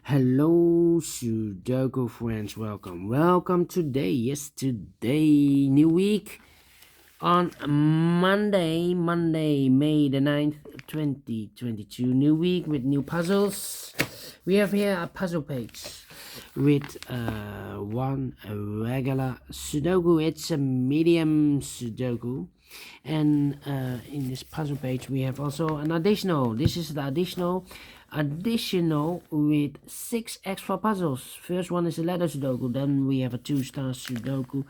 Hello, Sudoku friends. Welcome today, new week on Monday, May the 9th, 2022. New week with new puzzles. We have here a puzzle page with one regular Sudoku. It's a medium Sudoku. And in this puzzle page we have also an additional. This is the additional with 6 extra puzzles. First one is a letter Sudoku, then we have a 2-star Sudoku,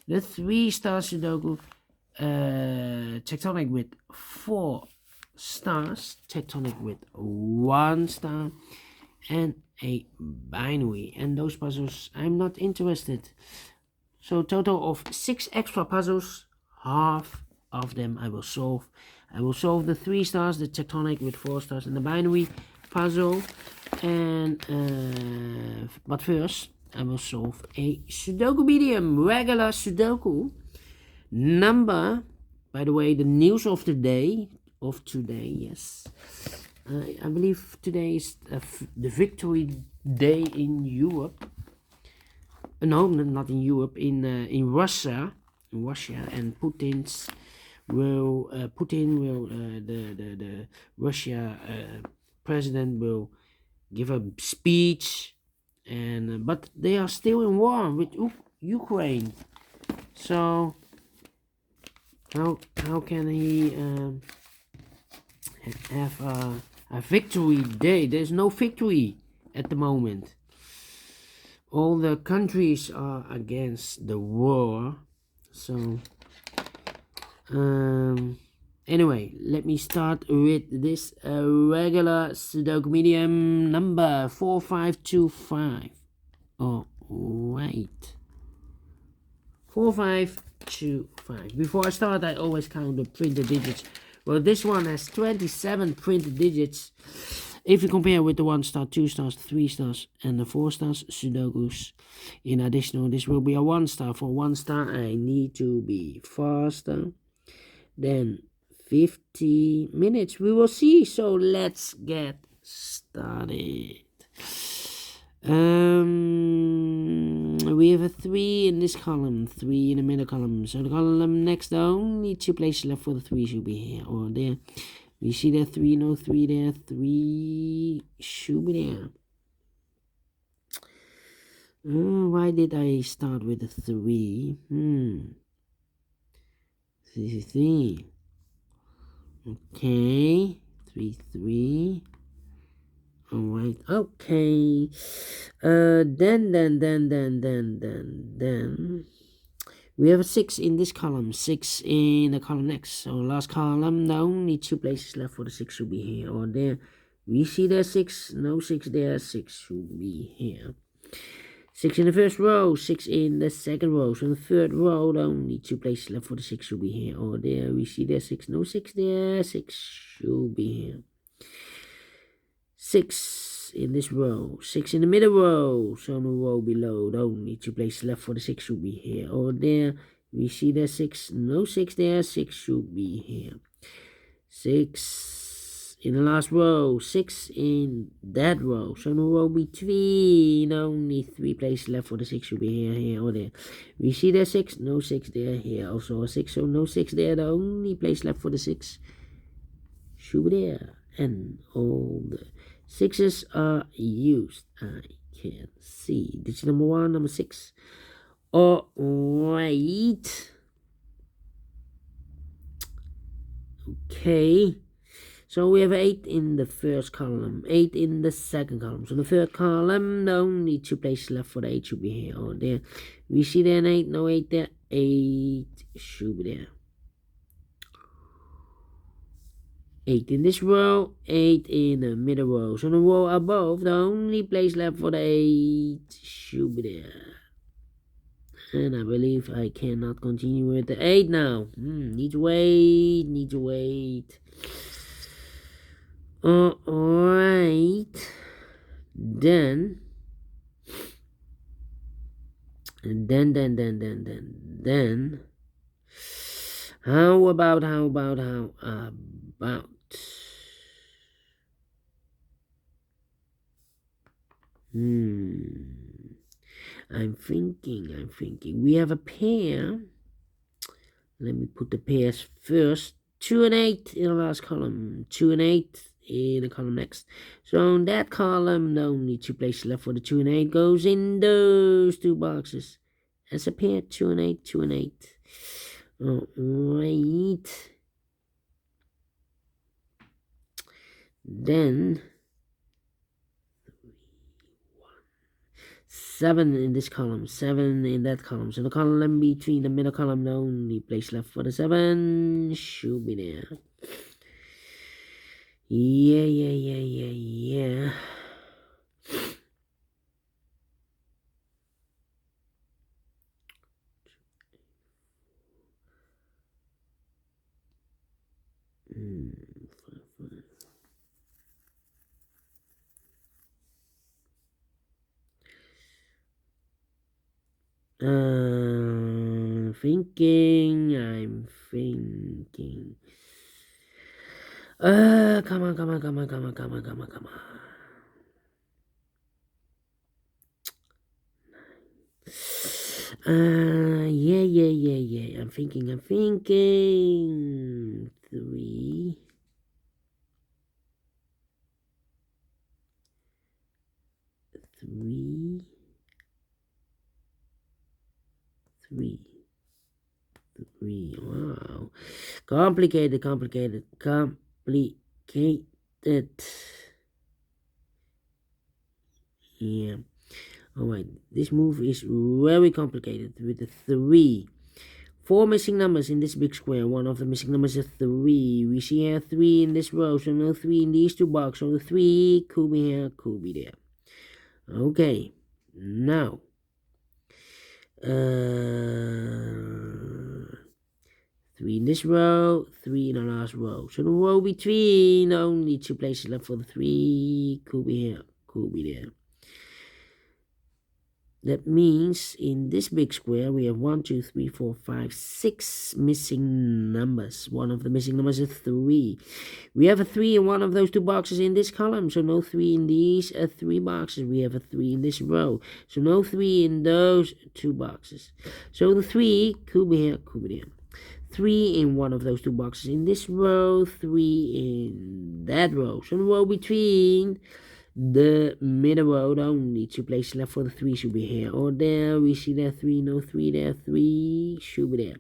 the 3-star Sudoku, tectonic with 4 stars, tectonic with 1 star, and a binary. And those puzzles I'm not interested. So total of 6 extra puzzles. Half of them I will solve. I will solve the 3 stars, the tectonic with 4 stars, and the binary puzzle. And but first I will solve a Sudoku Medium, regular Sudoku number. By the way, the news of the day yes, I believe today is the Victoryday in Europe. No, not in Europe, in Russia. And Putin will the Russia president will give a speech, and but they are still in war with Ukraine. So how can he have a victory day? There's no victory at the moment. All the countries are against the war. So anyway, let me start with this regular Sudoku Medium number 4525. Oh wait, 4525. Before I start, I always count the printed digits. Well, this one has 27 printed digits. If you compare with the 1 star, 2 stars, 3 stars, and the 4 stars Sudokus, in addition, this will be a 1 star. For 1 star, I need to be faster than 50 minutes. We will see. So let's get started. We have a 3 in this column, 3 in the middle column. So the column next down, only 2 places left for the 3 should be here or there. We see there 3, no 3 there, 3 should be there. Why did I start with the 3? 3. Okay, 3. Alright, okay. Then we have a 6 in this column, 6 in the column next. So last column, the only 2 places left for the 6 should be here or there. We see there 6, no 6 there, 6 should be here. 6 in the first row, 6 in the second row. So in the third row, the only 2 places left for the 6 should be here or there. We see there 6, no 6 there, 6 should be here. 6 in this row, 6 in the middle row, so in the row below, the only 2 places left for the 6 should be here or there. We see there 6, no 6 there, 6 should be here. 6 in the last row, 6 in that row, so in the row between, only 3 places left for the 6 should be here or there. We see there 6, no 6 there, here also a 6, so no 6 there, the only place left for the 6 should be there. And all the 6s are used. I can see. Digit number 1, number 6. Alright. Okay. So we have 8 in the first column, 8 in the second column. So the third column, the only 2 places left for the 8 should be here or there. We see there an 8, no 8 there, 8 should be there. 8 in this row, 8 in the middle row. So the row above, the only place left for the 8 should be there. And I believe I cannot continue with the 8 now. Need to wait. Alright. Then. How about I'm thinking. We have a pair. Let me put the pairs first. 2 and 8 in the last column. 2 and 8 in the column next. So in that column, the only two places left for the 2 and 8 goes in those two boxes. As a pair, 2 and 8, 2 and 8. Alright. Then 7 in this column, 7 in that column. So the column between the middle column, the only place left for the 7 should be there. Yeah. I'm thinking. Come on. Yeah. I'm thinking. 3. 3. 3. Wow. Complicated. Yeah. Alright. This move is very complicated with the 3. 4 missing numbers in this big square. One of the missing numbers is 3. We see here 3 in this row, so no 3 in these two boxes. So the 3 could be here, could be there. Okay. Now. 3 in this row, 3 in the last row. So the row between, only two places left for the 3. Could be here, could be there. That means in this big square we have 1, 2, 3, 4, 5, 6 missing numbers. One of the missing numbers is 3. We have a 3 in one of those two boxes in this column, so no 3 in these 3 boxes. We have a 3 in this row, so no 3 in those 2 boxes. So the 3 could be here, could be there. 3 in one of those 2 boxes in this row, 3 in that row. So the row between the middle row, only 2 places left for the 3 should be here or there. We see there 3, no 3 there, 3 should be there.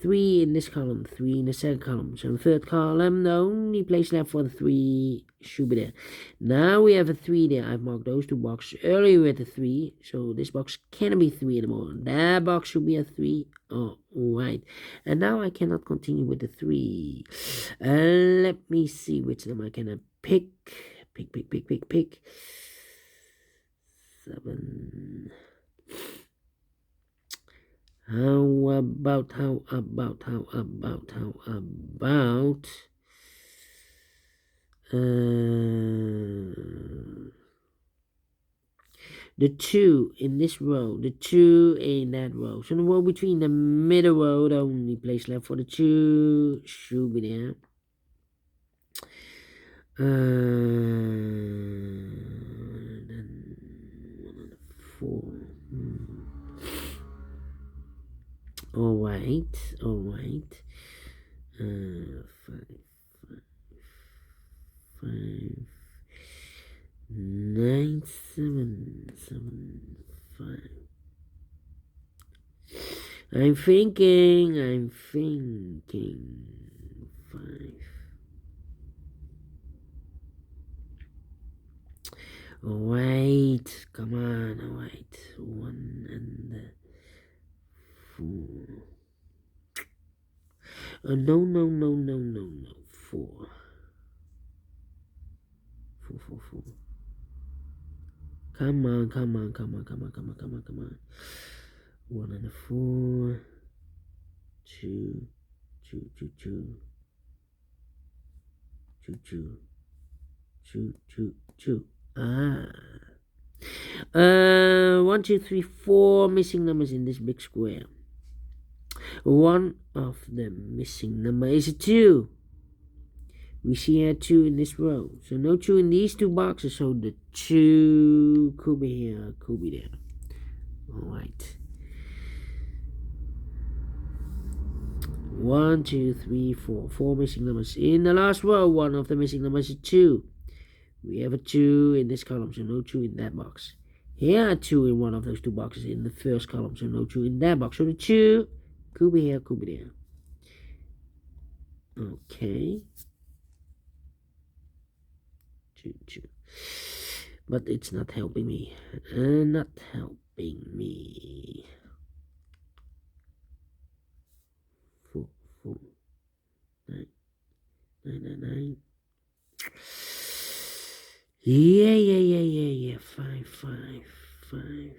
3 in this column, 3 in the second column. So the third column, the only place left for the 3 should be there. Now we have a 3 there. I've marked those 2 boxes earlier with a 3, so this box cannot be 3 anymore. That box should be a 3. Oh, right. And now I cannot continue with the 3. Let me see which of them I can pick. Pick. 7. How about the 2 in this row, the 2 in that row. So the row between the middle row, the only place left for the 2 should be there. 4. All right. 5, 9, 7, 5. I'm thinking. 5. Wait, come on, wait. 1 and 4. No. 4. 4. Come on. 1 and 4. 2. 2. 1, 2, 3, 4 missing numbers in this big square. One of the missing number is a 2. We see here 2 in this row. So no 2 in these 2 boxes. So the 2 could be here, could be there. Alright. 1, 2, 3, 4. 4 missing numbers. In the last row, one of the missing numbers is 2. We have a 2 in this column, so no 2 in that box. Here are 2 in one of those 2 boxes in the first column, so no 2 in that box. So the 2 could be here, could be there. Okay. 2, 2. But it's not helping me. Not helping me. 4, 4, 9, 9, 9, 9. Yeah. 5, 5, 5.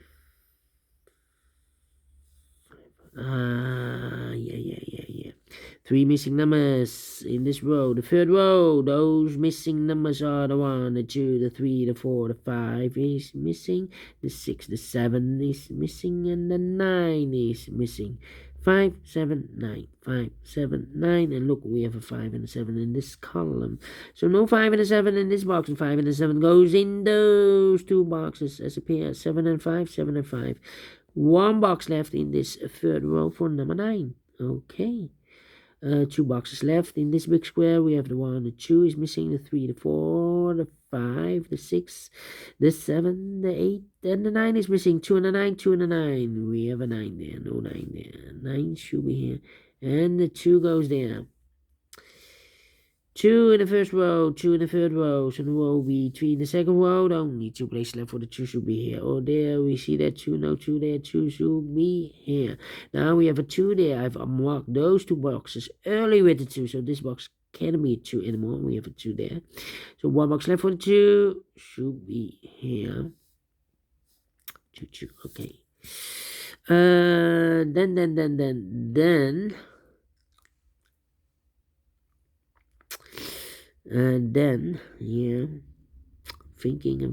Yeah. 3 missing numbers in this row. The third row, those missing numbers are the 1, the 2, the 3, the 4, the 5 is missing. The 6, the 7 is missing, and the 9 is missing. 5, 7, 9, 5, 7, 9, and look, we have a 5 and a 7 in this column. So no 5 and a 7 in this box, and 5 and a 7 goes in those 2 boxes as a pair. 7 and 5, 7 and 5. 1 box left in this third row for number 9. Okay. 2 boxes left in this big square. We have the 1, the 2 is missing, the 3, the 4, the 5, the 6, the 7, the 8, and the 9 is missing. 2 and a 9, 2 and a 9. We have a 9 there, no 9 there. 9 should be here, and the 2 goes there. 2 in the first row, 2 in the third row. So the row between the second row, only 2 places left for the 2 should be here. Oh, there we see that 2, no 2 there, 2 should be here. Now we have a 2 there. I've marked those 2 boxes early with the 2, so this box can't be a 2 anymore. We have a 2 there. So 1 box left for the 2 should be here. 2, okay. Then. And then, yeah, thinking. 1,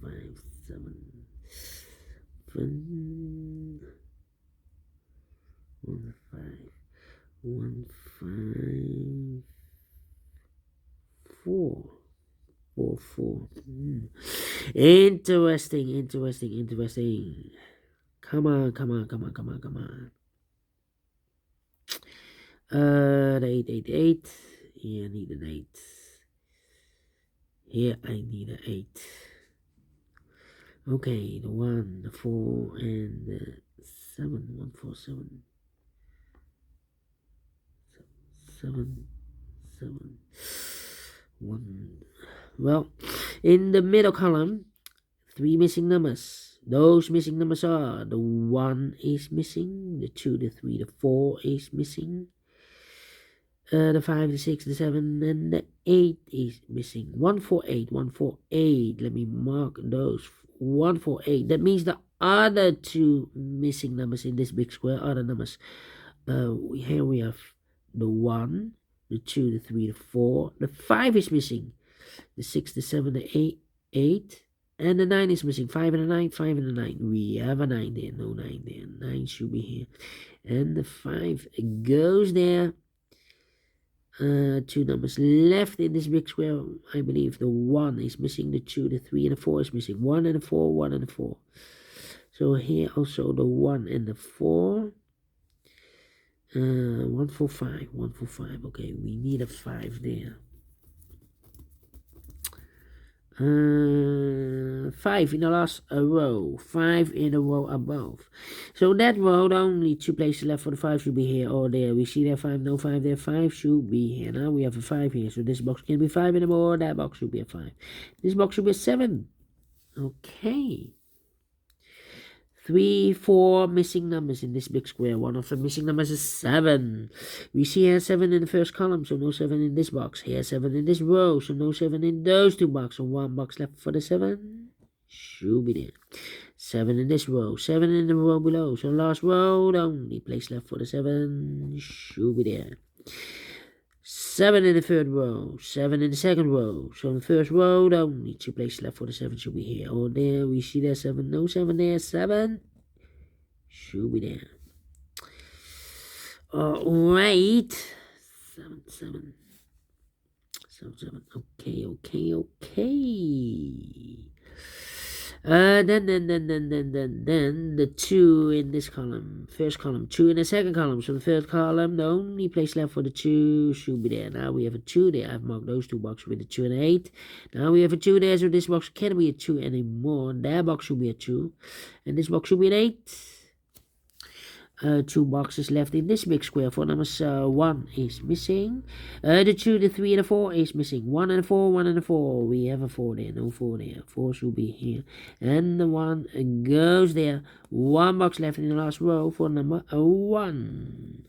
5, 7, 1, 5, 1, 5, 4, 4. Interesting. Come on. The 8. Here I need an 8. Here I need an 8. Okay, the 1, the 4, and the 7. 1, 4, 7. 7. 1. Well, in the middle column, 3 missing numbers. Those missing numbers are the 1 is missing, the 2, the 3, the 4 is missing. The 5, the 6, the 7, and the 8 is missing. 1, 4, 8. Let me mark those. 1, 4, 8. That means the other 2 missing numbers in this big square are the numbers. Here we have the 1, the 2, the 3, the 4. The 5 is missing. The 6, the 7, the 8. And the 9 is missing. 5 and a 9, 5 and a 9. We have a 9 there. No 9 there. 9 should be here. And the 5 goes there. 2 numbers left in this big square. I believe the 1 is missing, the 2, the 3, and the 4 is missing. 1 and the 4, 1 and the 4. So here also the 1 and the 4. 1, 4, 5. Okay, we need a 5 there. 5 in the last row, 5 in the row above. So that row, the only 2 places left for the 5 should be here or there. We see there 5, no 5 there, 5 should be here. Now we have a 5 here, so this box can be 5 anymore. That box should be a 5. This box should be a 7. Okay. 3, 4 missing numbers in this big square. One of the missing numbers is 7. We see here 7 in the first column, so no 7 in this box. Here 7 in this row, so no 7 in those 2 boxes. So 1 box left for the 7. Should be there. 7 in this row, 7 in the row below. So last row, the only place left for the 7. Should be there. 7 in the third row, 7 in the second row. So in the first row, the only 2 places left for the 7 should be here or there. We see there 7, no 7 there, 7 should be there. Alright, 7. 7. Okay. Then the 2 in this column. First column, 2 in the second column. So the third column, the only place left for the 2 should be there. Now we have a 2 there. I've marked those two boxes with a 2 and an 8. Now we have a 2 there, so this box can't be a 2 anymore. That box should be a 2. And this box should be an 8. 2 boxes left in this big square. For numbers 1 is missing. The 2, the 3, and the 4 is missing. 1 and a 4, 1 and a 4. We have a 4 there, no 4 there. 4 should be here. And the 1 goes there. 1 box left in the last row for number 1.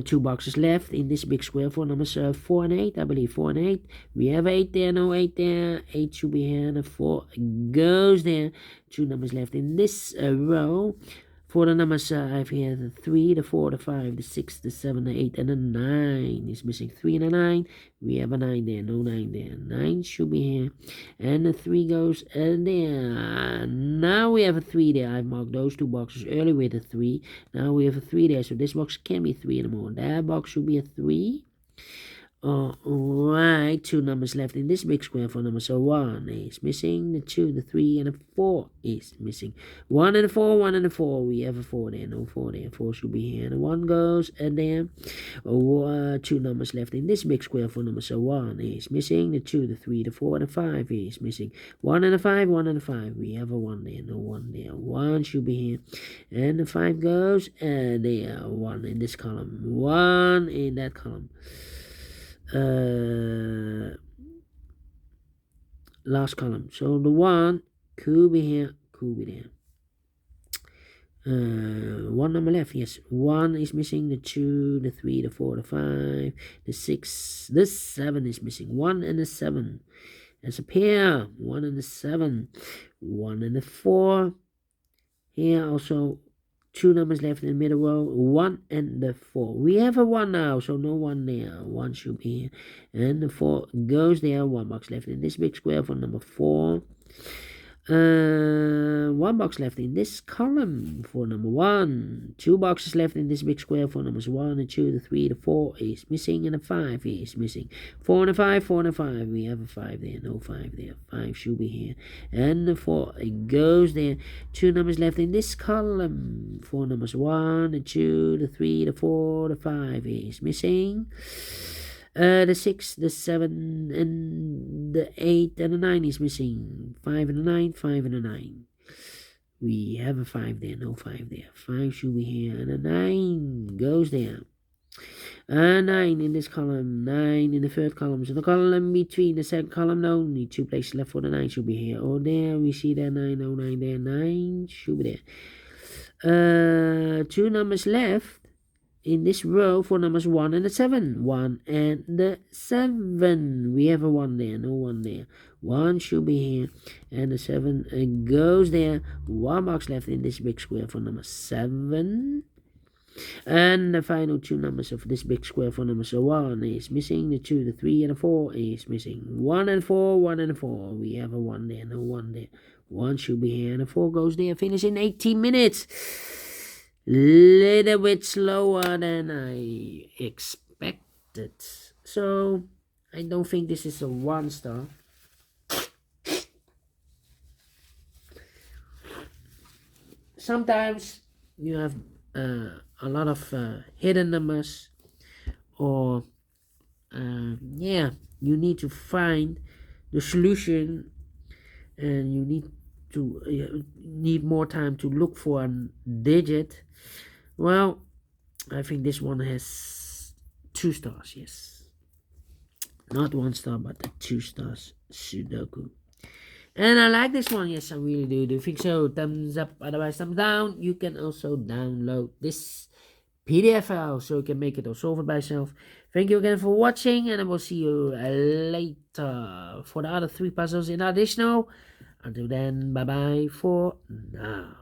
2 boxes left in this big square for numbers 4 and 8, I believe. 4 and 8. We have 8 there, no 8 there. 8 should be here, and the 4 goes there. 2 numbers left in this row. For the numbers, I have here the 3, the 4, the 5, the 6, the 7, the 8, and the 9 is missing. 3 and a 9. We have a 9 there, no 9 there. 9 should be here. And the 3 goes there. Now we have a 3 there. I've marked those 2 boxes earlier with a 3. Now we have a 3 there, so this box can't be 3 anymore. That box should be a 3. Alright, 2 numbers left in this big square for number. So 1 is missing, the 2, the 3, and the 4 is missing. 1 and a 4, 1 and a 4. We have a 4 there, no 4 there. 4 should be here. And the 1 goes there. 2 numbers left in this big square for number. So 1 is missing, the 2, the 3, the 4, and the 5 is missing. 1 and a 5, 1 and a 5. We have a 1 there, no 1 there. 1 should be here. And the 5 goes there. 1 in this column. 1 in that column. Last column. So the 1 could be here, could be there. 1 number left. Yes, 1 is missing, the 2, the 3, the 4, the 5, the 6, the 7 is missing. 1 and the 7 as a pair. 1 and the 7. 1 and the 4. Here also 2 numbers left in the middle row, 1 and the 4. We have a 1 now, so no 1 there. 1 should be here. And the 4 goes there. 1 box left in this big square for number 4. 1 box left in this column for number 1. 2 boxes left in this big square for numbers 1 and 2, the 3, the 4 is missing, and the 5 is missing. 4 and a 5, 4 and a 5. We have a 5 there, no 5 there. 5 should be here. And the 4 goes there. 2 numbers left in this column for numbers 1, the 2, the 3, the 4, the 5 is missing. The 6, the 7, and the 8, and the 9 is missing. 5 and the 9, 5 and the 9. We have a 5 there, no 5 there. 5 should be here, and a 9 goes there. 9 in this column, 9 in the third column. So the column between the second column, no, only 2 places left for the 9 should be here. Oh, there, we see that 9, no 9 there. 9 should be there. 2 numbers left in this row for numbers 1 and the 7. 1 and the 7. We have a 1 there, no 1 there. 1 should be here. And the 7 goes there. 1 box left in this big square for number 7. And the final 2 numbers of this big square for number 1 is missing. The 2, the 3, and the 4 is missing. 1 and 4, 1 and 4. We have a 1 there, no 1 there. 1 should be here. And the 4 goes there. Finish in 18 minutes. Little bit slower than I expected. So I don't think this is a 1 star. Sometimes you have a lot of hidden numbers, or you need to find the solution, and you need more time to look for a digit. Well, I think this one has 2 stars. Yes, not 1 star, but 2 stars Sudoku. And I like this one. Yes, I really do think so. Thumbs up, otherwise thumbs down. You can also download this PDF file so you can make it or solve it by yourself. Thank you again for watching, and I will see you later for the other 3 puzzles in additional. Until then, bye bye for now.